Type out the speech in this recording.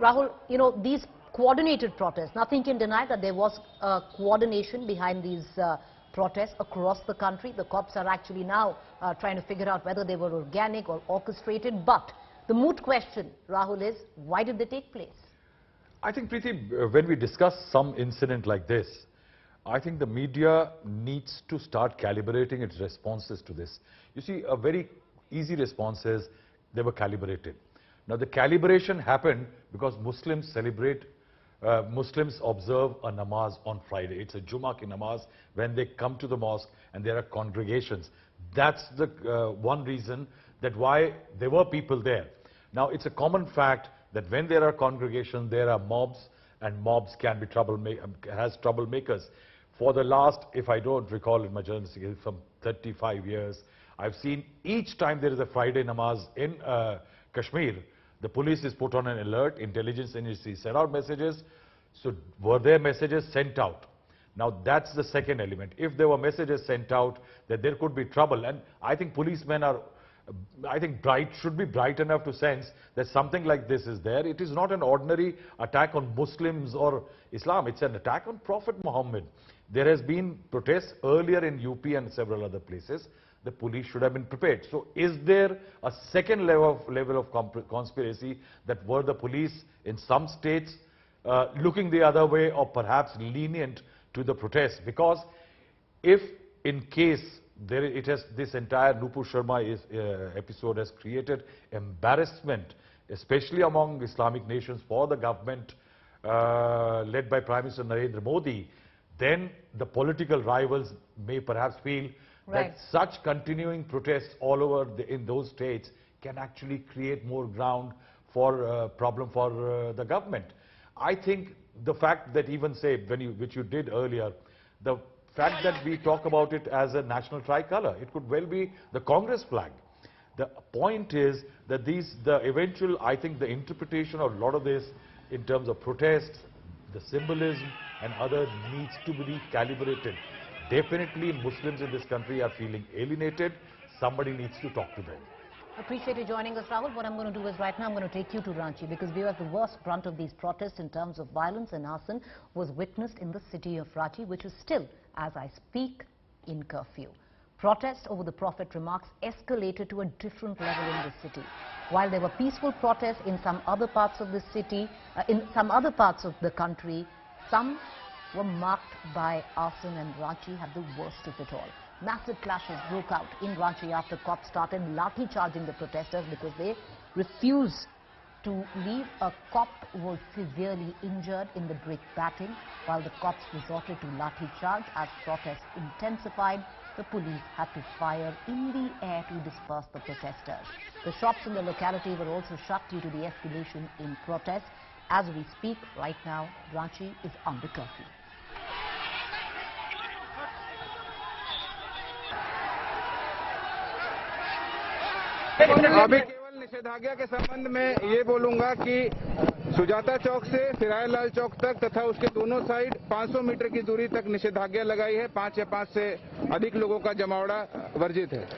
Rahul, you know, these coordinated protests, nothing can deny that there was coordination behind these protests across the country. The cops are actually now trying to figure out whether they were organic or orchestrated. But the moot question, Rahul, is why did they take place? I think, Preety, when we discuss some incident like this, I think the media needs to start calibrating its responses to this. You see, a very easy response is they were calibrated. Now, the calibration happened because Muslims Muslims observe a namaz on Friday. It's a Juma ki namaz when they come to the mosque and there are congregations. That's the one reason that why there were people there. Now, it's a common fact that when there are congregations, there are mobs, and mobs can be troublemakers. For the last, if I don't recall in my journalistic, from 35 years, I've seen each time there is a Friday namaz in Kashmir, the police is put on an alert, intelligence agencies send out messages. So were there messages sent out? Now that's the second element. If there were messages sent out that there could be trouble, and I think policemen are, should be bright enough to sense that something like this is there. It is not an ordinary attack on Muslims or Islam. It's an attack on Prophet Muhammad. There has been protests earlier in UP and several other places. The police should have been prepared. So is there a second level of conspiracy that were the police in some states looking the other way or perhaps lenient to the protests? Because if in case this entire Nupur Sharma episode has created embarrassment, especially among Islamic nations for the government led by Prime Minister Narendra Modi, then the political rivals may perhaps feel that such continuing protests all over in those states can actually create more ground for problem for the government. I think the fact that even say, which you did earlier, the fact that we talk about it as a national tricolor, it could well be the Congress flag. The point is that the eventual, I think the interpretation of a lot of this in terms of protests, the symbolism and other needs to be recalibrated. Definitely Muslims in this country are feeling alienated. Somebody needs to talk to them. Appreciate you joining us, Rahul. What I'm going to do is right now I'm going to take you to Ranchi because we have the worst brunt of these protests in terms of violence and arson was witnessed in the city of Ranchi, which is still, as I speak, in curfew. Protests over the Prophet remarks escalated to a different level in the city. While there were peaceful protests in some other parts of the city, in some other parts of the country, some were marked by arson, and Ranchi had the worst of it all. Massive clashes broke out in Ranchi after cops started lathi-charging the protesters because they refused to leave. A cop was severely injured in the brick batting while the cops resorted to lathi-charge. As protests intensified, the police had to fire in the air to disperse the protesters. The shops in the locality were also shut due to the escalation in protests. As we speak right now, Ranchi is under curfew. अभी केवल निषेधाज्ञा के संबंध में ये बोलूंगा कि सुजाता चौक से फिरायलाल चौक तक तथा उसके दोनों साइड 500 मीटर की दूरी तक निषेधाज्ञा लगाई है। 5 या 5 से अधिक लोगों का जमावड़ा वर्जित है।